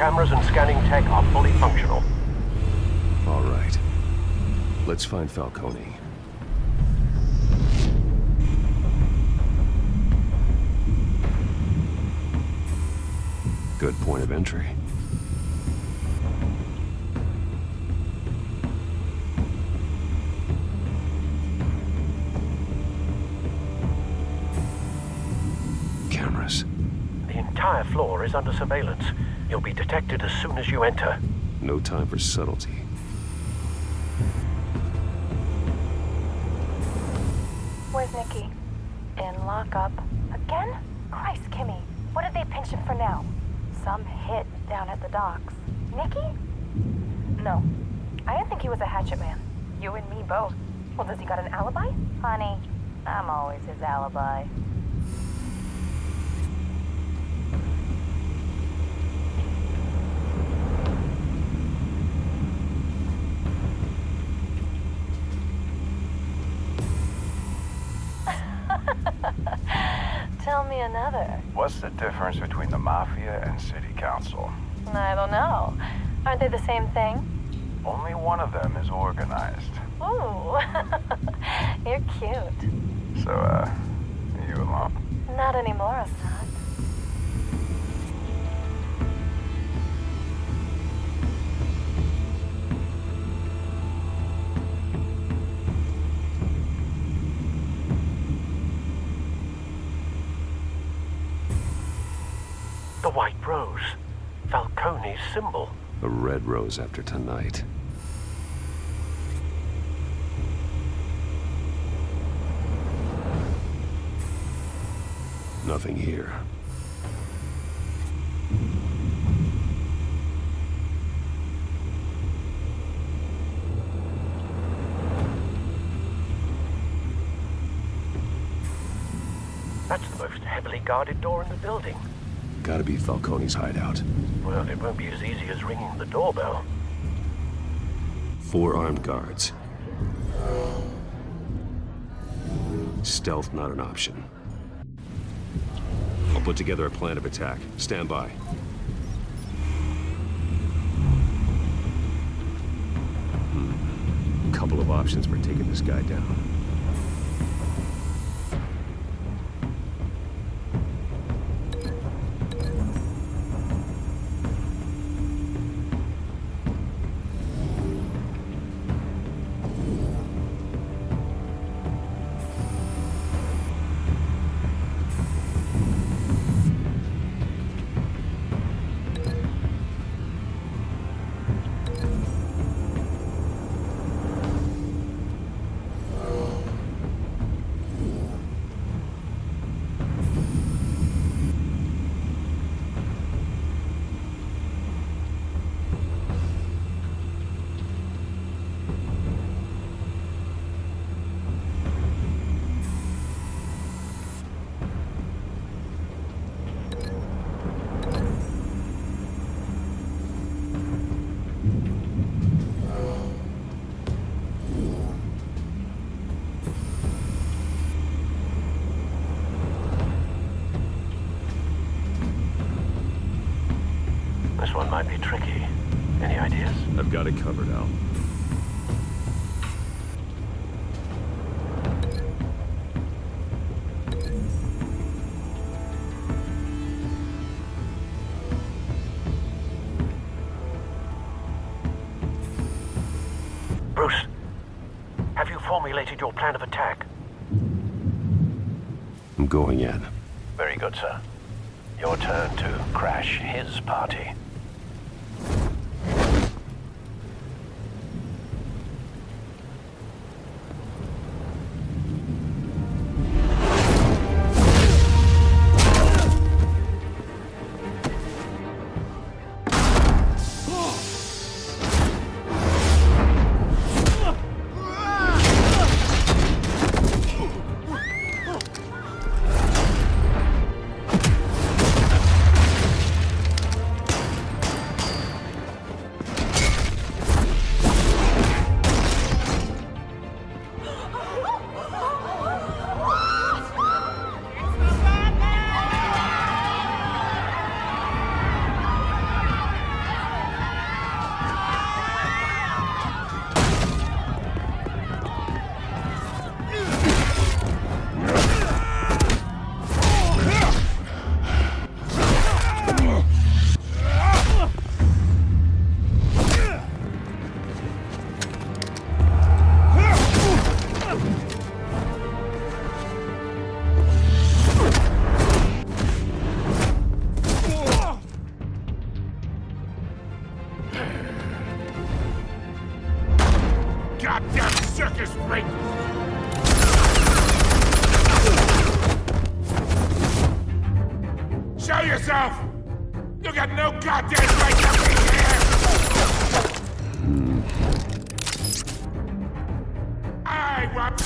cameras and scanning tech are fully functional. All right. Let's find Falcone. Good point of entry. Cameras. The entire floor is under surveillance. You'll be detected as soon as you enter. No time for subtlety. Where's Nikki? In lockup. Again? Christ, Kimmy. What did they pinch him for now? Some hit down at the docks. Nikki? No. I didn't think he was a hatchet man. You and me both. Well, does he got an alibi? Honey, I'm always his alibi. Tell me another. What's the difference between the Mafia and City Council? I don't know. Aren't they the same thing? Only one of them is organized. Ooh. You're cute. So, you alone? Not anymore, I'm not. The white rose. Falcone's symbol. A red rose after tonight. Nothing here. That's the most heavily guarded door in the building. Gotta be Falcone's hideout. Well, it won't be as easy as ringing the doorbell. 4 armed guards. Stealth not an option. I'll put together a plan of attack. Stand by. Couple of options for taking this guy down. This one might be tricky. Any ideas? I've got it covered, Al. Bruce, have you formulated your plan of attack? I'm going in. Very good, sir. Your turn to crash his party. goddamn circus freak! Show yourself! You got no goddamn right to be here! I want...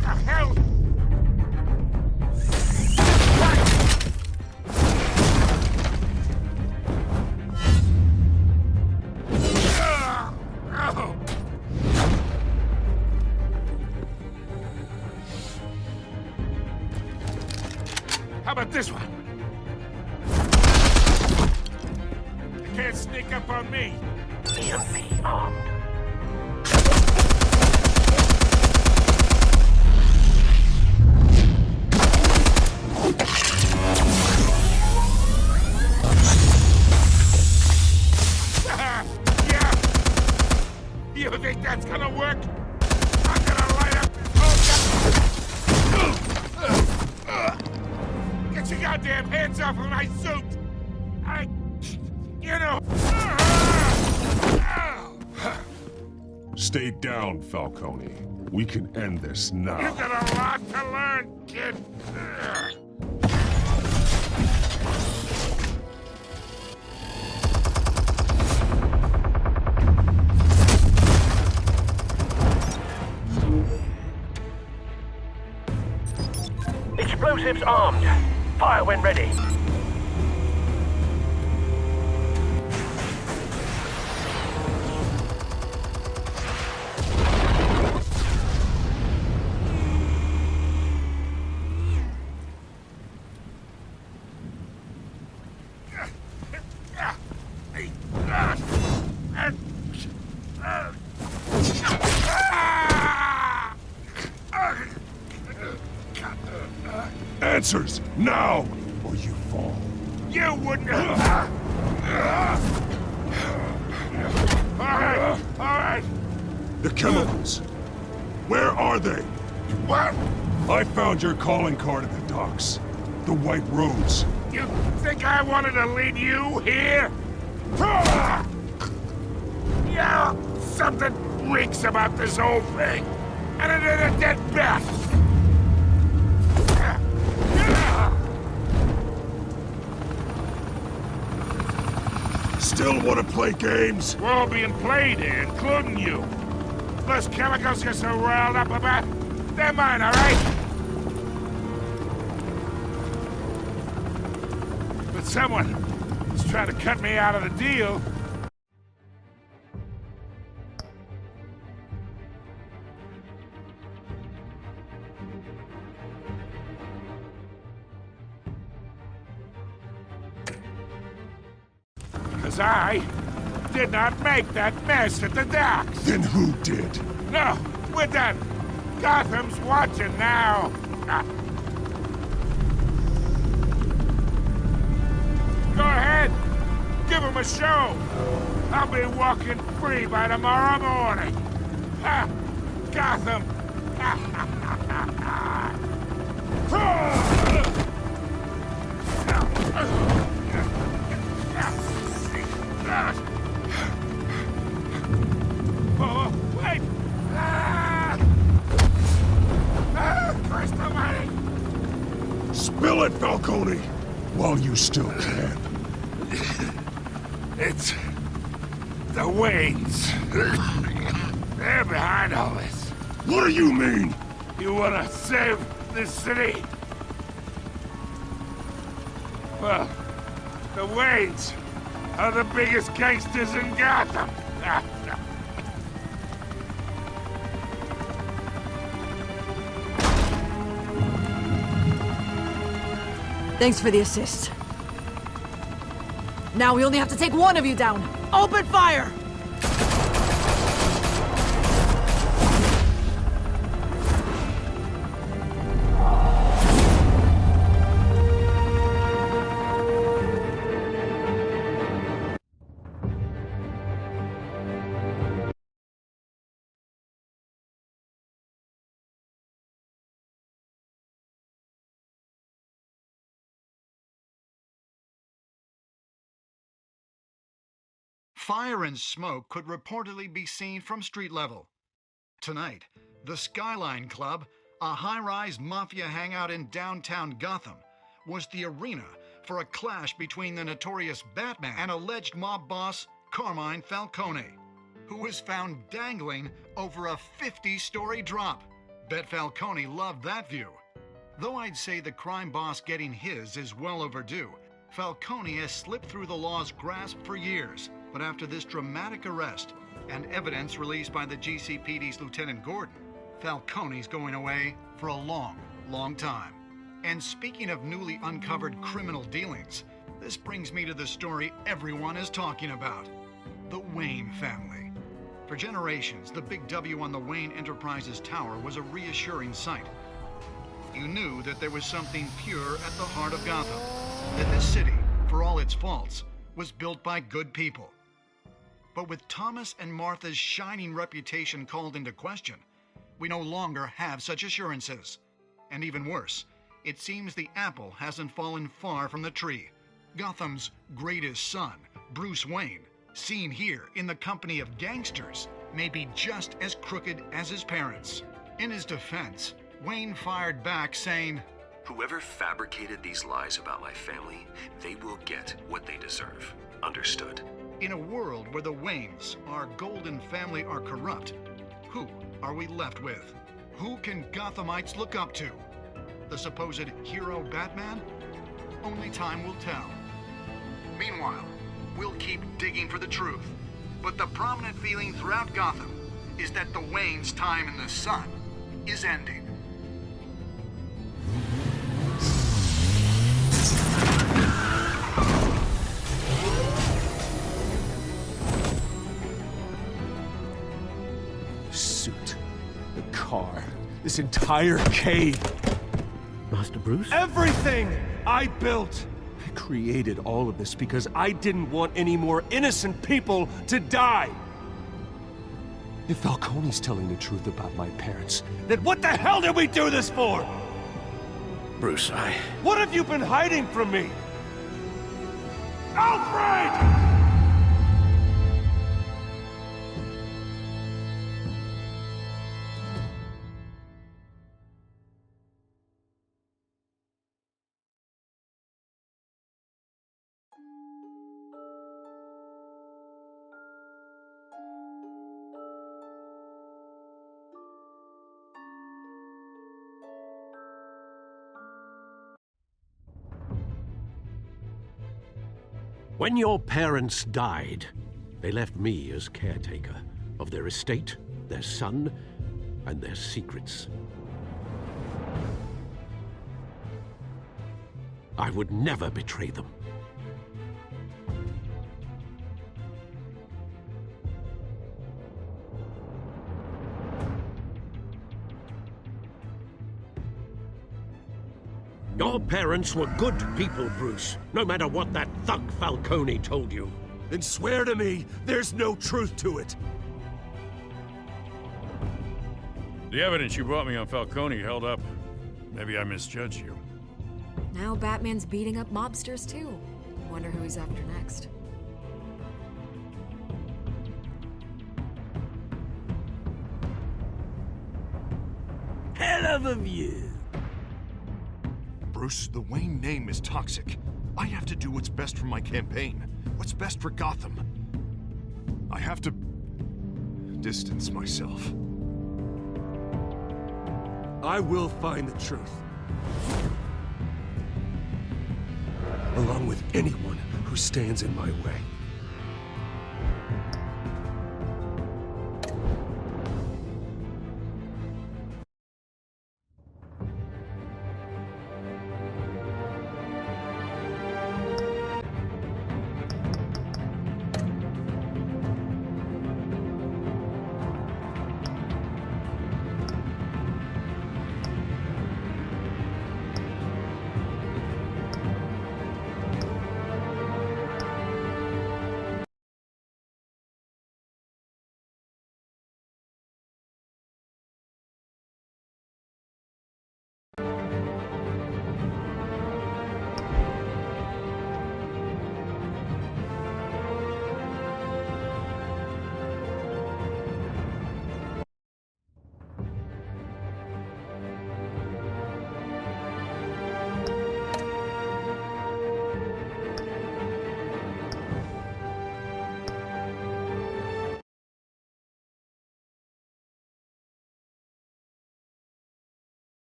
The hell? How about this one? You can't sneak up on me. EMP armed. Yeah! You think that's gonna work? I'm gonna light up this whole Get your goddamn hands off of my suit! You know... Stay down, Falcone. We can end this now. You got a lot to learn, kid! Explosives armed. Fire when ready. Answers, now, or you fall. You wouldn't... All right. The chemicals. Where are they? What? I found your calling card at the docks. The White Rose. You think I wanted to lead you here? Yeah, something reeks about this whole thing. And it is a dead bat. Still want to play games? We're all being played here, including you. Those chemicals you're so riled up about, they're mine, all right? But someone is trying to cut me out of the deal. Because I did not make that mess at the docks. Then who did? No, we're done. Gotham's watching now. Go ahead. Give him a show. I'll be walking free by tomorrow morning. Ha! Gotham. Oh, wait! Christ almighty! Spill it, Falcone, while you still can. It's... the Waynes. They're behind all this. What do you mean? You wanna save this city? Well, the Waynes are the biggest gangsters in Gotham. Thanks for the assist. Now we only have to take one of you down. Open fire! Fire and smoke could reportedly be seen from street level. Tonight, the Skyline Club, a high-rise mafia hangout in downtown Gotham, was the arena for a clash between the notorious Batman and alleged mob boss Carmine Falcone, who was found dangling over a 50-story drop. Bet Falcone loved that view. Though I'd say the crime boss getting his is well overdue, Falcone has slipped through the law's grasp for years. But after this dramatic arrest and evidence released by the GCPD's Lieutenant Gordon, Falcone's going away for a long, long time. And speaking of newly uncovered criminal dealings, this brings me to the story everyone is talking about: the Wayne family. For generations, the big W on the Wayne Enterprises tower was a reassuring sight. You knew that there was something pure at the heart of Gotham, that this city, for all its faults, was built by good people. But with Thomas and Martha's shining reputation called into question, we no longer have such assurances. And even worse, it seems the apple hasn't fallen far from the tree. Gotham's greatest son, Bruce Wayne, seen here in the company of gangsters, may be just as crooked as his parents. In his defense, Wayne fired back saying, "Whoever fabricated these lies about my family, they will get what they deserve. Understood?" In a world where the Waynes, our golden family, are corrupt, who are we left with? Who can Gothamites look up to? The supposed hero Batman? Only time will tell. Meanwhile, we'll keep digging for the truth. But the prominent feeling throughout Gotham is that the Waynes' time in the sun is ending. Suit. The car. This entire cave. Master Bruce? Everything I built! I created all of this because I didn't want any more innocent people to die! If Falcone's telling the truth about my parents, then what the hell did we do this for? Bruce, What have you been hiding from me? Alfred! When your parents died, they left me as caretaker of their estate, their son, and their secrets. I would never betray them. Your parents were good people, Bruce, no matter what that thug Falcone told you. Then swear to me there's no truth to it. The evidence you brought me on Falcone held up. Maybe I misjudged you. Now Batman's beating up mobsters too. Wonder who he's after next. Hell of a view. Bruce, the Wayne name is toxic. I have to do what's best for my campaign. What's best for Gotham. I have to distance myself. I will find the truth. Along with anyone who stands in my way.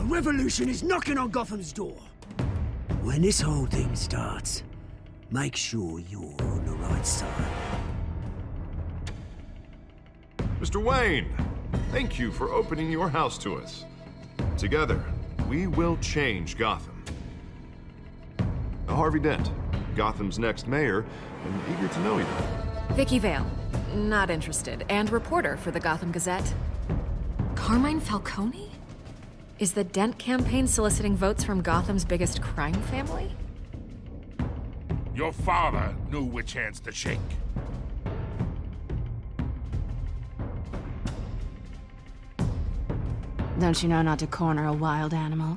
A revolution is knocking on Gotham's door. When this whole thing starts, make sure you're on the right side. Mr. Wayne, thank you for opening your house to us. Together, we will change Gotham. Harvey Dent, Gotham's next mayor, and eager to know you. Vicky Vale, not interested, and reporter for the Gotham Gazette. Carmine Falcone? Is the Dent campaign soliciting votes from Gotham's biggest crime family? Your father knew which hands to shake. Don't you know not to corner a wild animal?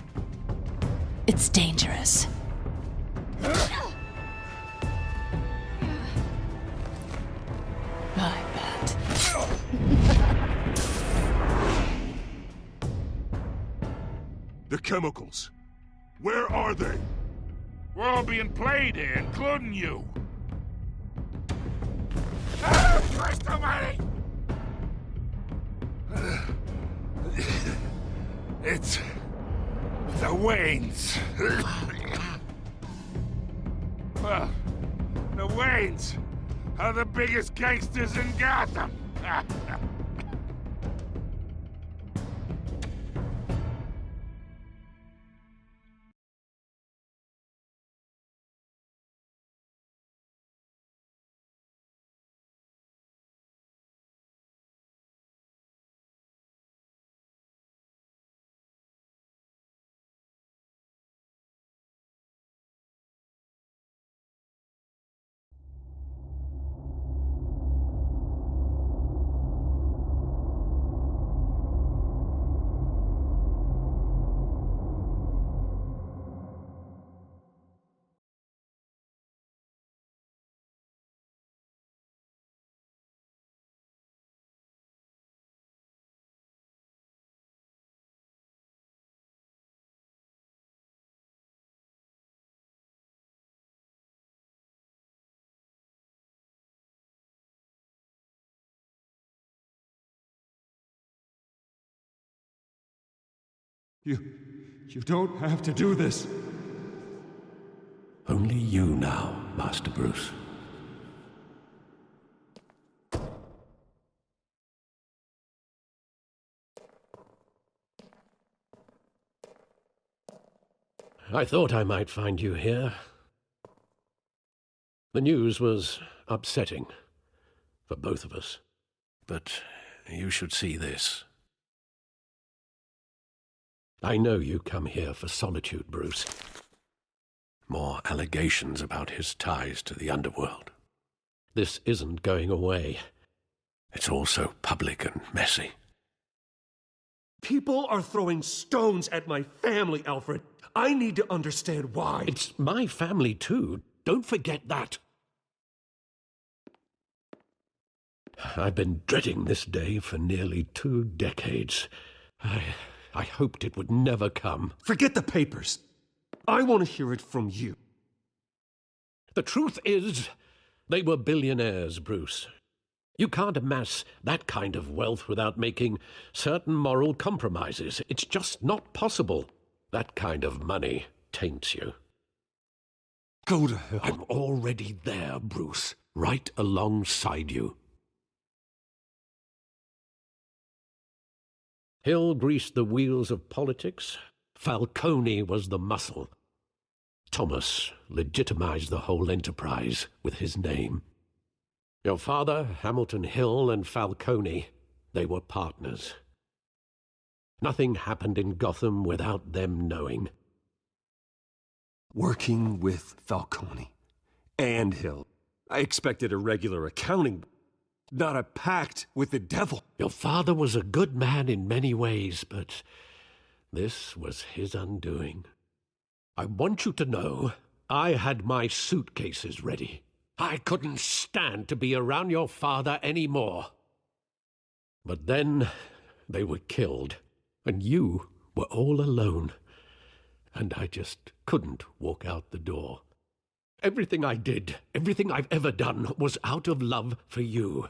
It's dangerous. I bet. The chemicals. Where are they? We're all being played here, including you. Ah, Christ almighty! It's the Waynes. Well, the Waynes are the biggest gangsters in Gotham. You don't have to do this. Only you now, Master Bruce. I thought I might find you here. The news was upsetting for both of us, but you should see this. I know you come here for solitude, Bruce. More allegations about his ties to the underworld. This isn't going away. It's all so public and messy. People are throwing stones at my family, Alfred. I need to understand why. It's my family, too. Don't forget that. I've been dreading this day for nearly 2 decades. I hoped it would never come. Forget the papers. I want to hear it from you. The truth is, they were billionaires, Bruce. You can't amass that kind of wealth without making certain moral compromises. It's just not possible. That kind of money taints you. Go to hell. I'm already there, Bruce. Right alongside you. Hill greased the wheels of politics. Falcone was the muscle. Thomas legitimized the whole enterprise with his name. Your father, Hamilton Hill, and Falcone, they were partners. Nothing happened in Gotham without them knowing. Working with Falcone and Hill. I expected a regular accounting, not a pact with the devil. Your father was a good man in many ways, but this was his undoing. I want you to know I had my suitcases ready. I couldn't stand to be around your father anymore. But then they were killed, and you were all alone, and I just couldn't walk out the door. Everything I did, everything I've ever done, was out of love for you.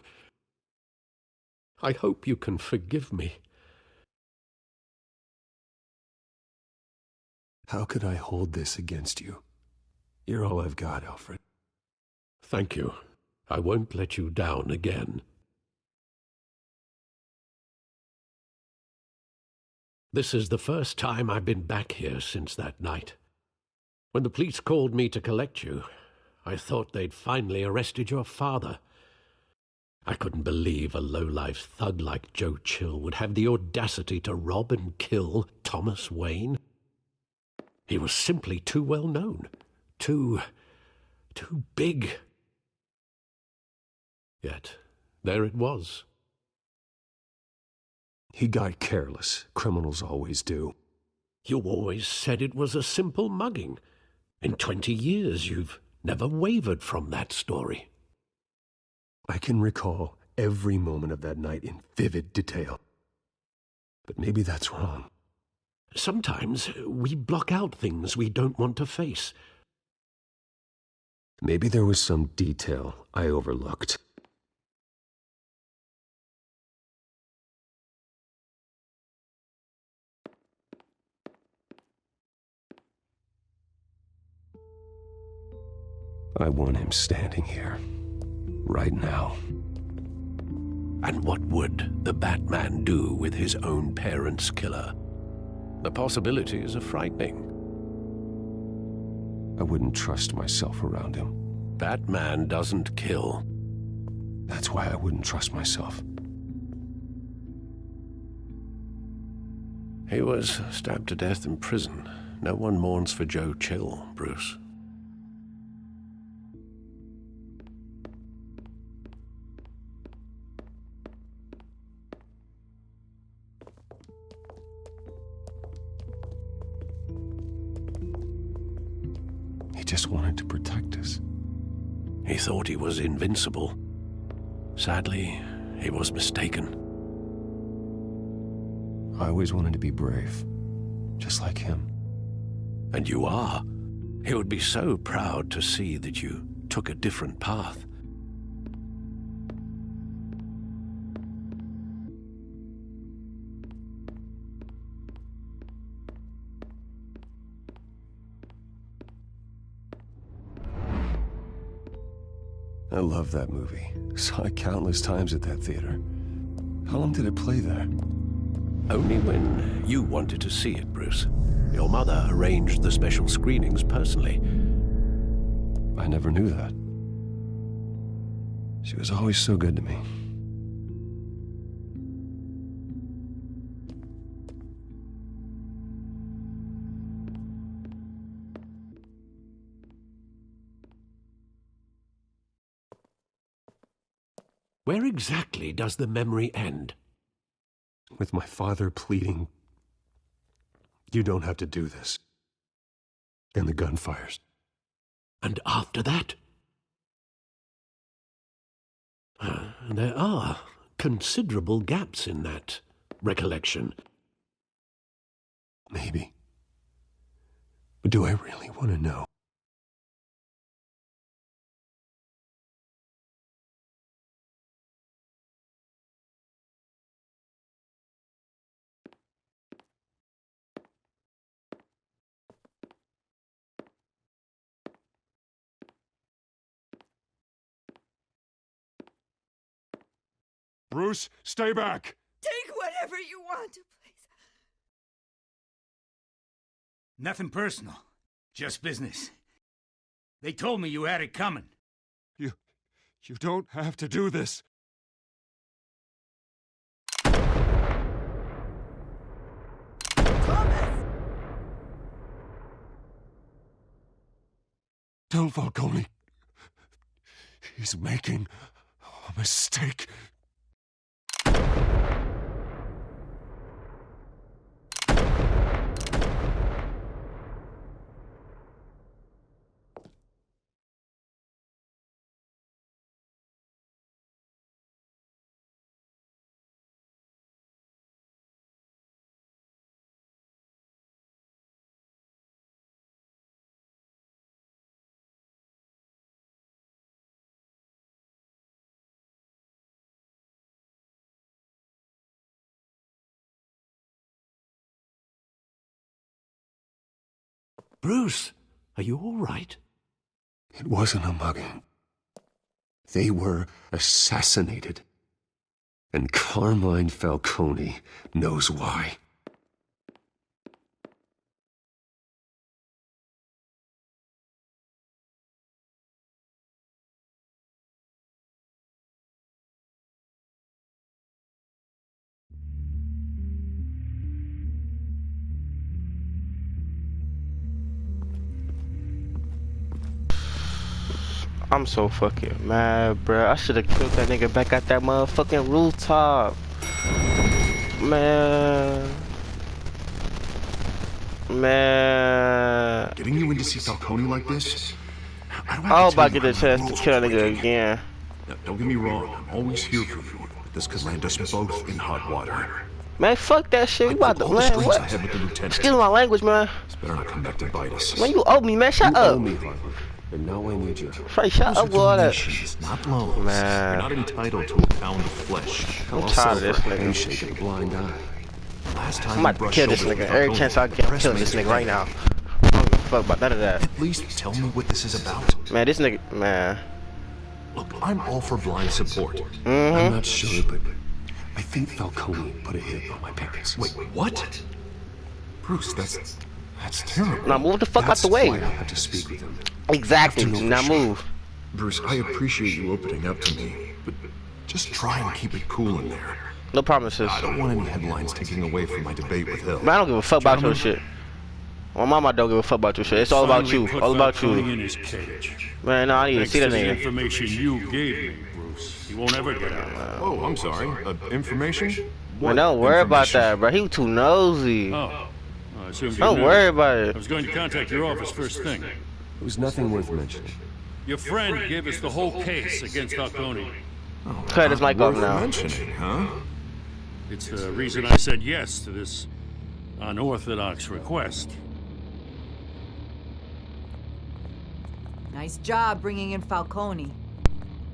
I hope you can forgive me. How could I hold this against you? You're all I've got, Alfred. Thank you. I won't let you down again. This is the first time I've been back here since that night. When the police called me to collect you, I thought they'd finally arrested your father. I couldn't believe a low-life thug like Joe Chill would have the audacity to rob and kill Thomas Wayne. He was simply too well known. Too big. Yet, there it was. He got careless. Criminals always do. You always said it was a simple mugging. In 20 years, you've never wavered from that story. I can recall every moment of that night in vivid detail. But maybe that's wrong. Sometimes we block out things we don't want to face. Maybe there was some detail I overlooked. I want him standing here, right now. And what would the Batman do with his own parents' killer? The possibilities are frightening. I wouldn't trust myself around him. Batman doesn't kill. That's why I wouldn't trust myself. He was stabbed to death in prison. No one mourns for Joe Chill, Bruce. He just wanted to protect us. He thought he was invincible. Sadly, he was mistaken. I always wanted to be brave, just like him. And you are. He would be so proud to see that you took a different path. I love that movie. Saw it countless times at that theater. How long did it play there? Only when you wanted to see it, Bruce. Your mother arranged the special screenings personally. I never knew that. She was always so good to me. Where exactly does the memory end? With my father pleading, "You don't have to do this." And the gunfires. And after that? There are considerable gaps in that recollection. Maybe. But do I really want to know? Bruce, stay back! Take whatever you want, please. Nothing personal. Just business. They told me you had it coming. You don't have to do this. Thomas! Tell Falcone he's making a mistake. Bruce, are you all right? It wasn't a mugging. They were assassinated. And Carmine Falcone knows why. I'm so fucking mad, bruh. I should have killed that nigga back at that motherfucking rooftop. Man. Getting you in to see Falcone like this? I was about to get the chance to kill that nigga again. Now, don't get me wrong, I'm always here for you, but this could land us both in hot water. Man, fuck that shit. We about to land. What? Excuse my language, man. It's better not come back to bite us. Man, you owe me, man. Shut up. You owe me, Harvey. And now I need you. Right, shut up with all that. Not loans. Man. You're not entitled to a pound of flesh. I'm tired of this nigga. Handshake and a blind eye. Last time I'm about to kill this nigga. Every chance I get, I'm killing this nigga right now. I don't give a fuck about none of that. At least tell me what this is about. Man, this nigga, man. Look, I'm all for blind support. I'm not sure, but I think Falcone put a hit on my parents. Wait, what? Bruce, that's terrible. Now move the fuck out the way. That's why I had to speak with him. Exactly. Now move. Bruce, I appreciate you opening up to me, but just try and keep it cool in there. No promises. I don't want any headlines taking away from my debate with Hill. Man, I don't give a fuck about your shit. My mama don't give a fuck about your shit. It's all about you. All about you. In his cage. Man, no, I need to see that The nigga. information you gave me, Bruce. He won't ever get out. Oh, I'm sorry. Information? Man, don't worry about that, bro. He was too nosy. Oh. I assumed you Don't knew. worry about I it. was going to contact your office first thing. It was nothing worth mentioning. Your friend gave us the whole case against Falcone. Cut his mic off Worth now. mentioning, huh? It's the reason I said yes to this unorthodox request. Nice job bringing in Falcone.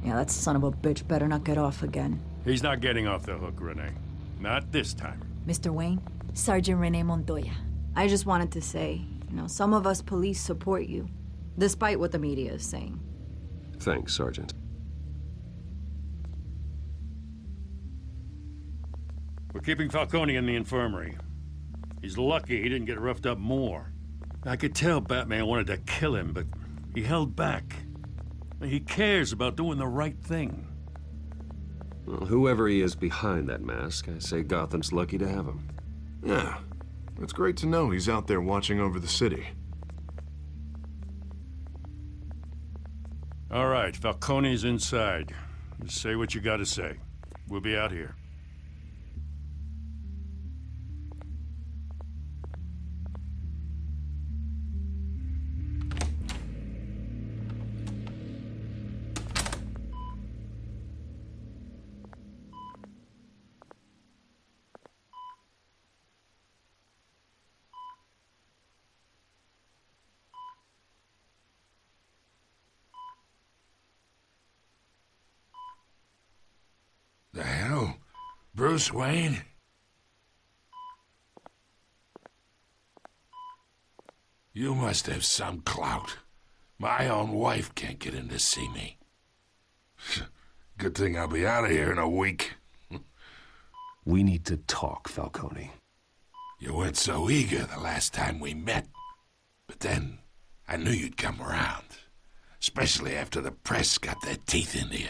Yeah, that son of a bitch better not get off again. He's not getting off the hook, Renee. Not this time. Mr. Wayne, Sergeant Renee Montoya. I just wanted to say, some of us police support you, despite what the media is saying. Thanks, Sergeant. We're keeping Falcone in the infirmary. He's lucky he didn't get roughed up more. I could tell Batman wanted to kill him, but he held back. He cares about doing the right thing. Well, whoever he is behind that mask, I say Gotham's lucky to have him. Yeah. It's great to know he's out there watching over the city. All right, Falcone's inside. Just say what you gotta say. We'll be out here. The hell? Bruce Wayne? You must have some clout. My own wife can't get in to see me. Good thing I'll be out of here in a week. We need to talk, Falcone. You weren't so eager the last time we met. But then, I knew you'd come around. Especially after the press got their teeth into you.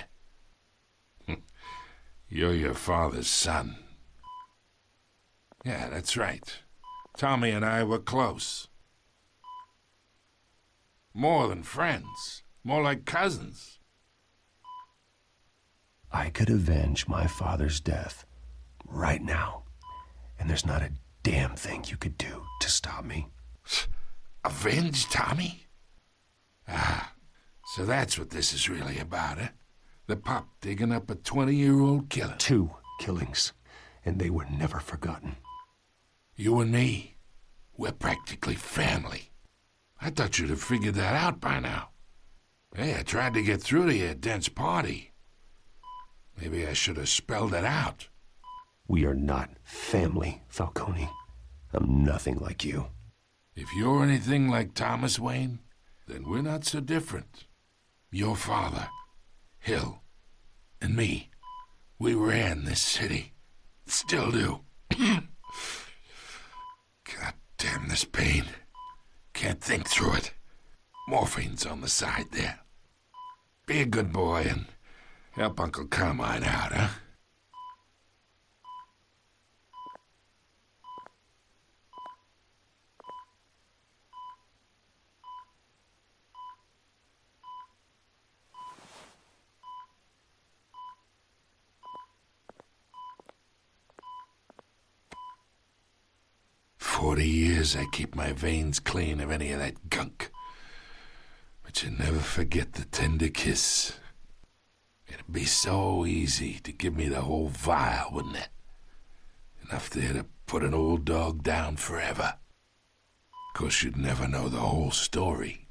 You're your father's son. Yeah, that's right. Tommy and I were close. More than friends. More like cousins. I could avenge my father's death right now. And there's not a damn thing you could do to stop me. Avenge Tommy? Ah, so that's what this is really about, eh? The pup digging up a 20-year-old killer. 2 killings, and they were never forgotten. You and me, we're practically family. I thought you'd have figured that out by now. Hey, I tried to get through to your dense party. Maybe I should have spelled it out. We are not family, Falcone. I'm nothing like you. If you're anything like Thomas Wayne, then we're not so different. Your father, Hill, and me, we ran this city. Still do. God damn this pain. Can't think through it. Morphine's on the side there. Be a good boy and help Uncle Carmine out, huh? $40 I keep my veins clean of any of that gunk. But you never forget the tender kiss. It'd be so easy to give me the whole vial, wouldn't it? Enough there to put an old dog down forever. Of course, you'd never know the whole story.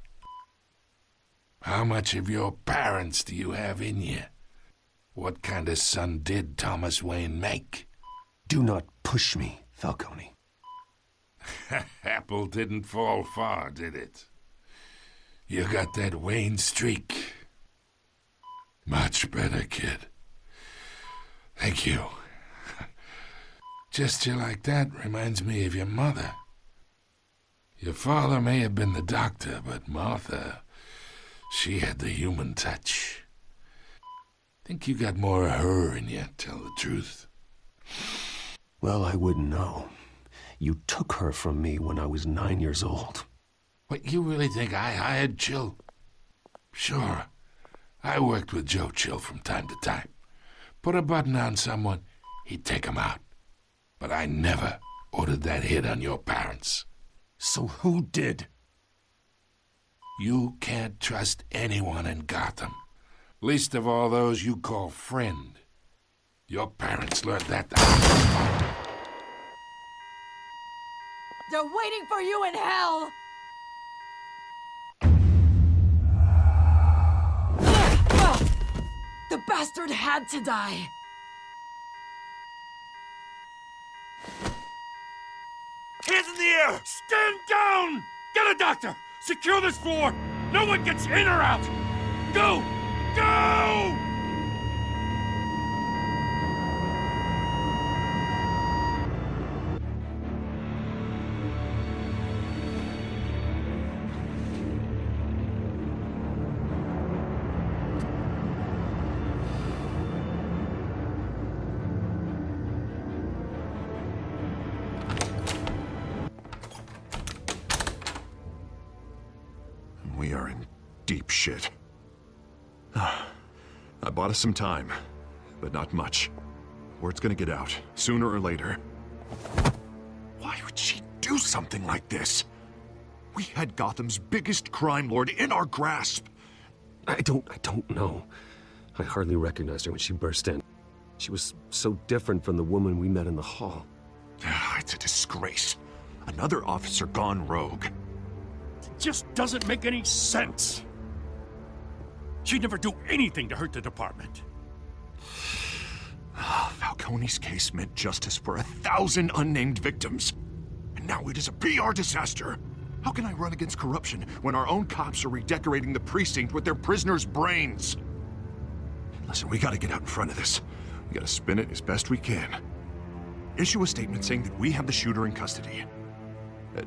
How much of your parents do you have in you? What kind of son did Thomas Wayne make? Do not push me, Falcone. Apple didn't fall far, did it? You got that Wayne streak. Much better, kid. Thank you. Gesture like that reminds me of your mother. Your father may have been the doctor, but Martha, she had the human touch. Think you got more of her in you, tell the truth. Well, I wouldn't know. You took her from me when I was 9 years old. What, you really think I hired Chill? Sure. I worked with Joe Chill from time to time. Put a button on someone, he'd take 'em out. But I never ordered that hit on your parents. So who did? You can't trust anyone in Gotham. Least of all those you call friend. Your parents learned that the hard way. They're waiting for you in hell! The bastard had to die! Hands in the air! Stand down! Get a doctor! Secure this floor! No one gets in or out! Go! Go! We are in deep shit. I bought us some time, but not much. Word's gonna get out, sooner or later. Why would she do something like this? We had Gotham's biggest crime lord in our grasp. I don't know. I hardly recognized her when she burst in. She was so different from the woman we met in the hall. It's a disgrace. Another officer gone rogue. Just doesn't make any sense. She'd never do anything to hurt the department. Falcone's case meant justice for 1,000 unnamed victims. And now it is a PR disaster. How can I run against corruption when our own cops are redecorating the precinct with their prisoners' brains? Listen, we gotta get out in front of this. We gotta spin it as best we can. Issue a statement saying that we have the shooter in custody.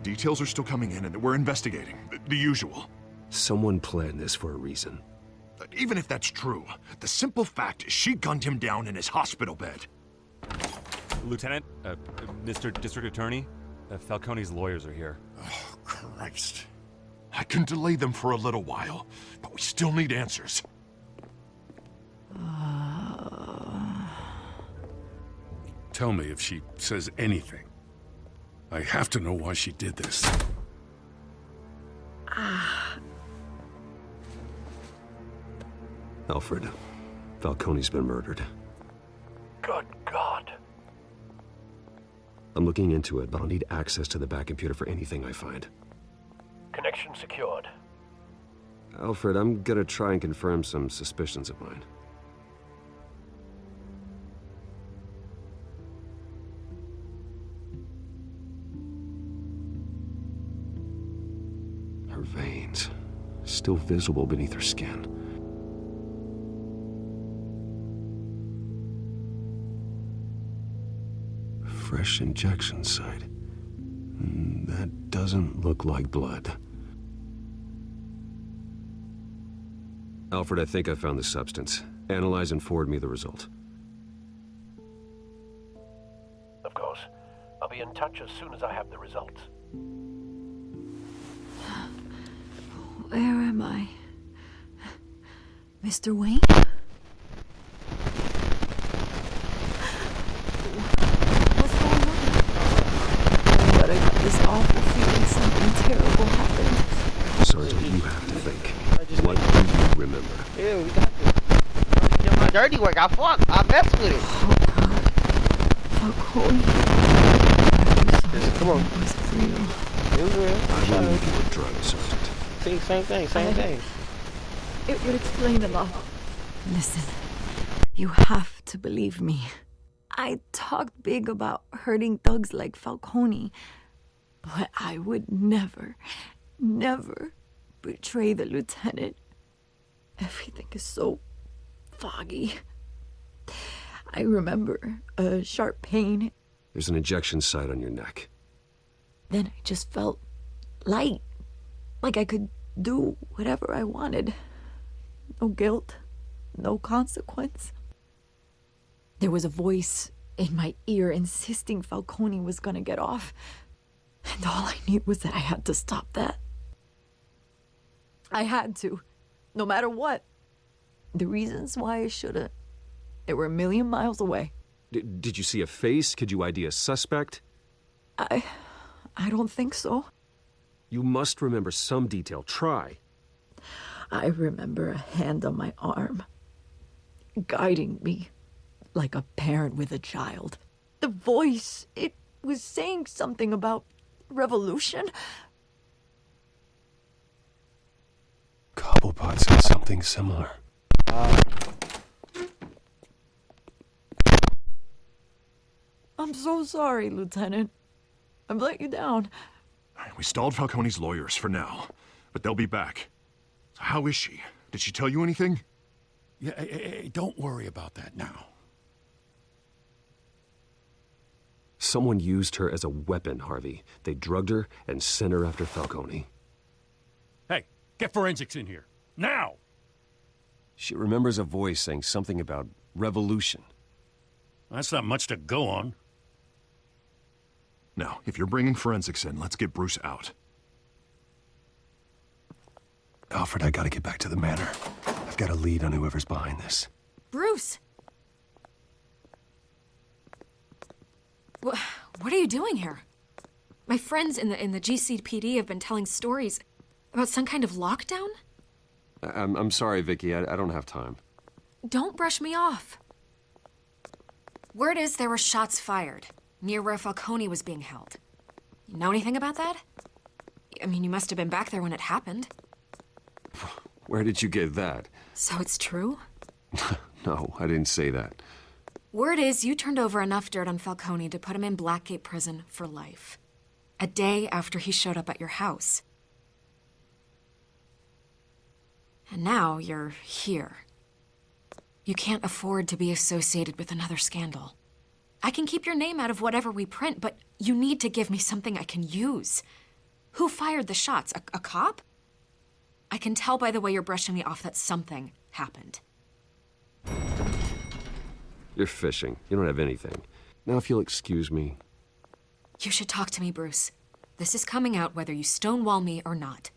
Details are still coming in and that we're investigating. The usual. Someone planned this for a reason. Even if that's true, the simple fact is she gunned him down in his hospital bed. Lieutenant, Mr. District Attorney, Falcone's lawyers are here. Oh, Christ. I can delay them for a little while, but we still need answers. Tell me if she says anything. I have to know why she did this. Alfred, Falcone's been murdered. Good God. I'm looking into it, but I'll need access to the back computer for anything I find. Connection secured. Alfred, I'm gonna try and confirm some suspicions of mine. still visible beneath her skin. Fresh injection site. That doesn't look like blood. Alfred, I think I found the substance. Analyze and forward me the result. Of course. I'll be in touch as soon as I have the results. Where am I? Mr. Wayne? What's going on? But I got this awful feeling something terrible happened. Sergeant, you have to think. What do you remember? Yeah, we got this. You did my dirty work. I messed with it. Oh, God. Falcone. Come on. It was real. It was real. I believe you were drugged, Sergeant. See, same thing. It would explain a lot. Listen, you have to believe me. I talked big about hurting thugs like Falcone, but I would never betray the lieutenant. Everything is so foggy. I remember a sharp pain. There's an injection site on your neck. Then I just felt light, like I could do whatever I wanted. No guilt, no consequence. There was a voice in my ear insisting Falcone was gonna get off. And all I knew was that I had to stop that. I had to, no matter what. The reasons why I should've, they were a million miles away. Did you see a face? Could you ID a suspect? I don't think so. You must remember some detail. Try. I remember a hand on my arm, guiding me like a parent with a child. The voice, it was saying something about revolution. Cobblepot said something similar. I'm so sorry, Lieutenant. I've let you down. We stalled Falcone's lawyers for now, but they'll be back. So how is she? Did she tell you anything? Yeah, hey, don't worry about that now. Someone used her as a weapon, Harvey. They drugged her and sent her after Falcone. Hey, get forensics in here. Now! She remembers a voice saying something about revolution. That's not much to go on. Now, if you're bringing forensics in, let's get Bruce out. Alfred, I gotta get back to the manor. I've got a lead on whoever's behind this. Bruce! What are you doing here? My friends in the GCPD have been telling stories about some kind of lockdown? I'm sorry, Vicky. I don't have time. Don't brush me off. Word is there were shots fired near where Falcone was being held. You know anything about that? I mean, you must have been back there when it happened. Where did you get that? So it's true? No, I didn't say that. Word is you turned over enough dirt on Falcone to put him in Blackgate Prison for life. A day after he showed up at your house. And now you're here. You can't afford to be associated with another scandal. I can keep your name out of whatever we print, but you need to give me something I can use. Who fired the shots? A cop? I can tell by the way you're brushing me off that something happened. You're fishing. You don't have anything. Now, if you'll excuse me. You should talk to me, Bruce. This is coming out whether you stonewall me or not.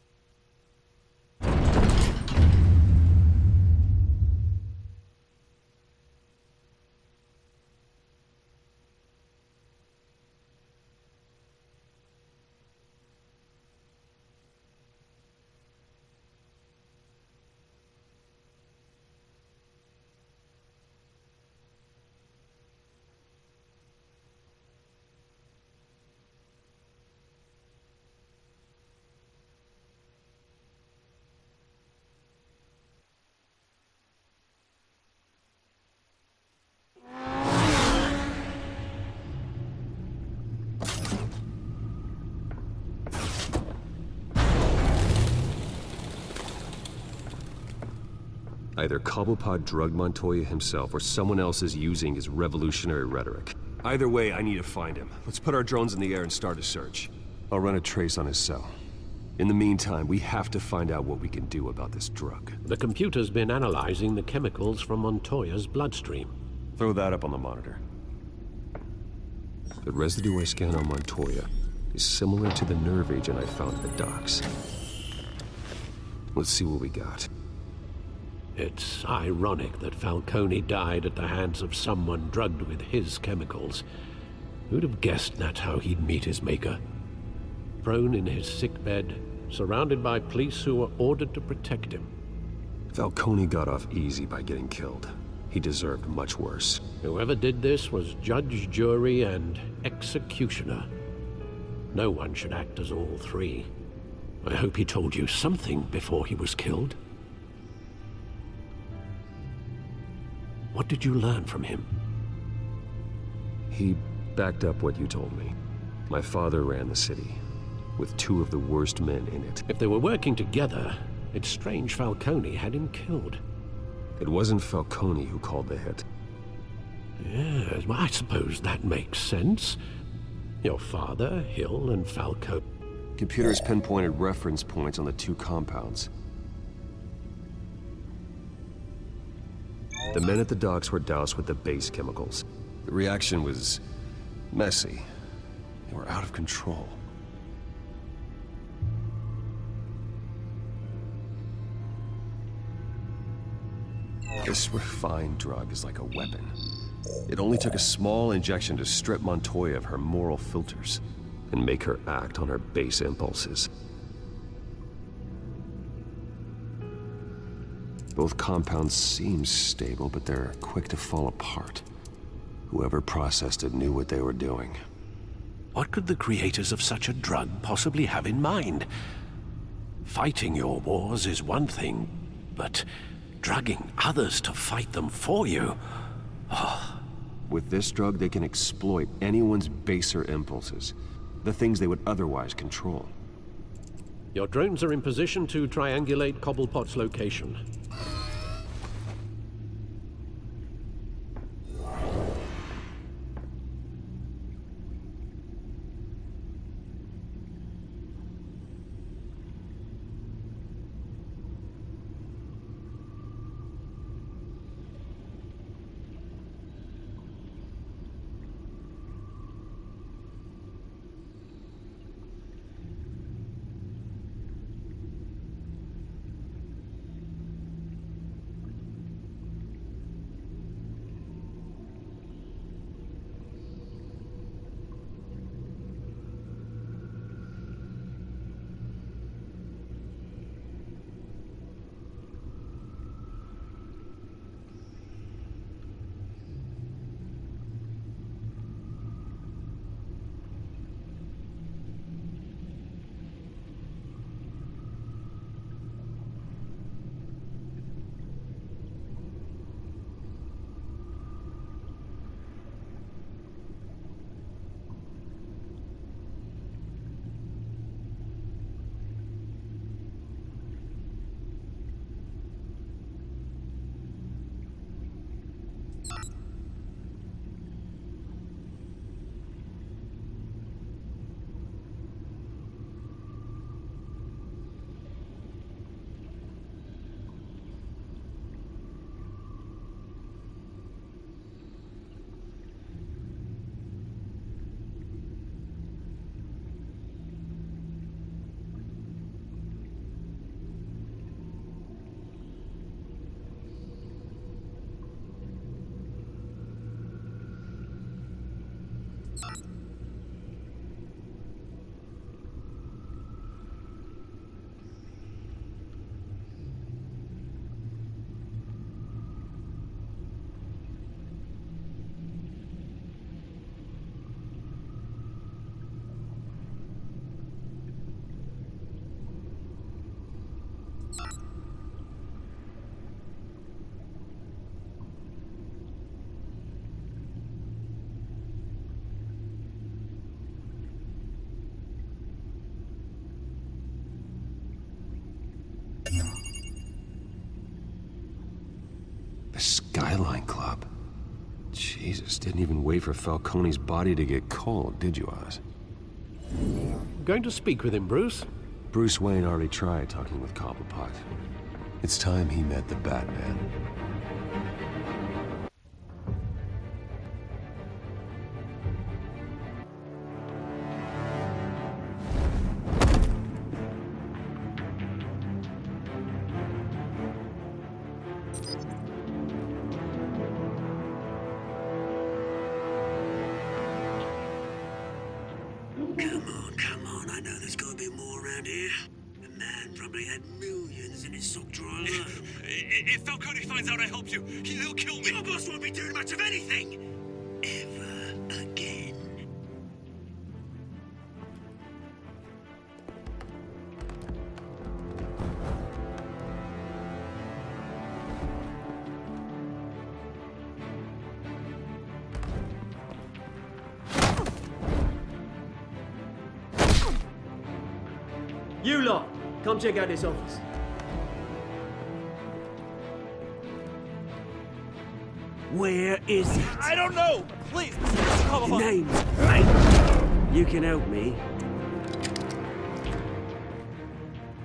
Either Cobblepot drugged Montoya himself, or someone else is using his revolutionary rhetoric. Either way, I need to find him. Let's put our drones in the air and start a search. I'll run a trace on his cell. In the meantime, we have to find out what we can do about this drug. The computer's been analyzing the chemicals from Montoya's bloodstream. Throw that up on the monitor. The residue I scan on Montoya is similar to the nerve agent I found at the docks. Let's see what we got. It's ironic that Falcone died at the hands of someone drugged with his chemicals. Who'd have guessed that's how he'd meet his maker? Prone in his sickbed, surrounded by police who were ordered to protect him. Falcone got off easy by getting killed. He deserved much worse. Whoever did this was judge, jury, and executioner. No one should act as all three. I hope he told you something before he was killed. What did you learn from him? He backed up what you told me. My father ran the city, with 2 of the worst men in it. If they were working together, it's strange Falcone had him killed. It wasn't Falcone who called the hit. Yes, well, I suppose that makes sense. Your father, Hill, and Falcone. Computers pinpointed reference points on the 2 compounds. The men at the docks were doused with the base chemicals. The reaction was messy. They were out of control. This refined drug is like a weapon. It only took a small injection to strip Montoya of her moral filters and make her act on her base impulses. Both compounds seem stable, but they're quick to fall apart. Whoever processed it knew what they were doing. What could the creators of such a drug possibly have in mind? Fighting your wars is one thing, but drugging others to fight them for you? Oh. With this drug, they can exploit anyone's baser impulses, the things they would otherwise control. Your drones are in position to triangulate Cobblepot's location. Skyline Club? Jesus, didn't even wait for Falcone's body to get cold, did you, Oz? Going to speak with him, Bruce? Bruce Wayne already tried talking with Cobblepot. It's time he met the Batman. Come on, I know there's gotta be more around here. The man probably had millions in his sock drawer alone. If Falcone finds out I helped you, he'll kill me. Your boss won't be doing much of anything! Ever again. You lot, come check out this office. Where is it? I don't know! Please, Mr. Your name's right. You can help me.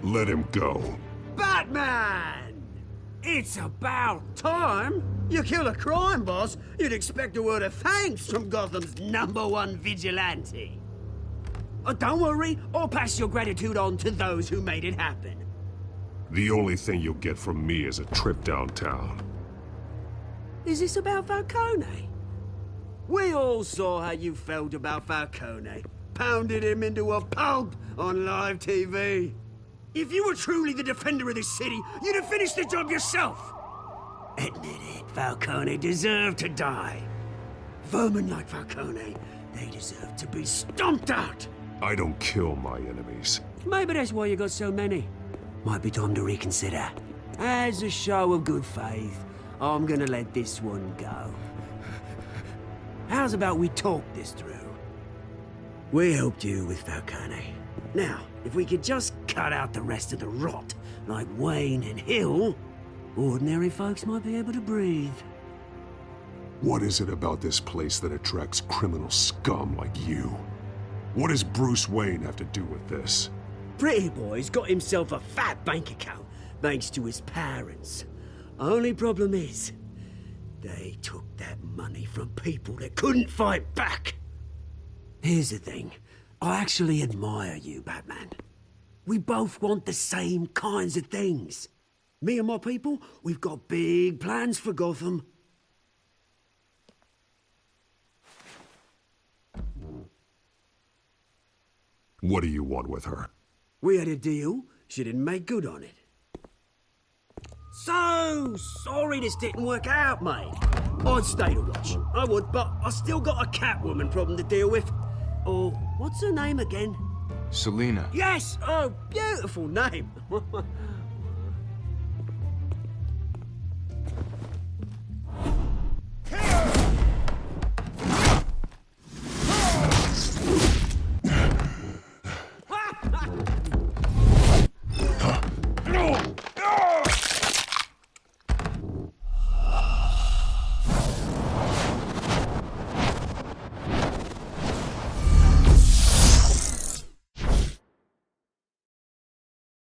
Let him go. Batman! It's about time. You kill a crime boss, you'd expect a word of thanks from Gotham's #1 vigilante. Don't worry, I'll pass your gratitude on to those who made it happen. The only thing you'll get from me is a trip downtown. Is this about Falcone? We all saw how you felt about Falcone. Pounded him into a pulp on live TV. If you were truly the defender of this city, you'd have finished the job yourself. Admit it, Falcone deserved to die. Vermin like Falcone, they deserve to be stomped out. I don't kill my enemies. Maybe that's why you got so many. Might be time to reconsider. As a show of good faith, I'm gonna let this one go. How's about we talk this through? We helped you with Falcone. Now, if we could just cut out the rest of the rot, like Wayne and Hill, ordinary folks might be able to breathe. What is it about this place that attracts criminal scum like you? What does Bruce Wayne have to do with this? Pretty Boy's got himself a fat bank account, thanks to his parents. Only problem is, they took that money from people that couldn't fight back. Here's the thing. I actually admire you, Batman. We both want the same kinds of things. Me and my people, we've got big plans for Gotham. What do you want with her? We had a deal. She didn't make good on it. So sorry this didn't work out, mate. I'd stay to watch. I would, but I still got a Catwoman problem to deal with. Oh, what's her name again? Selina. Yes! Oh, beautiful name.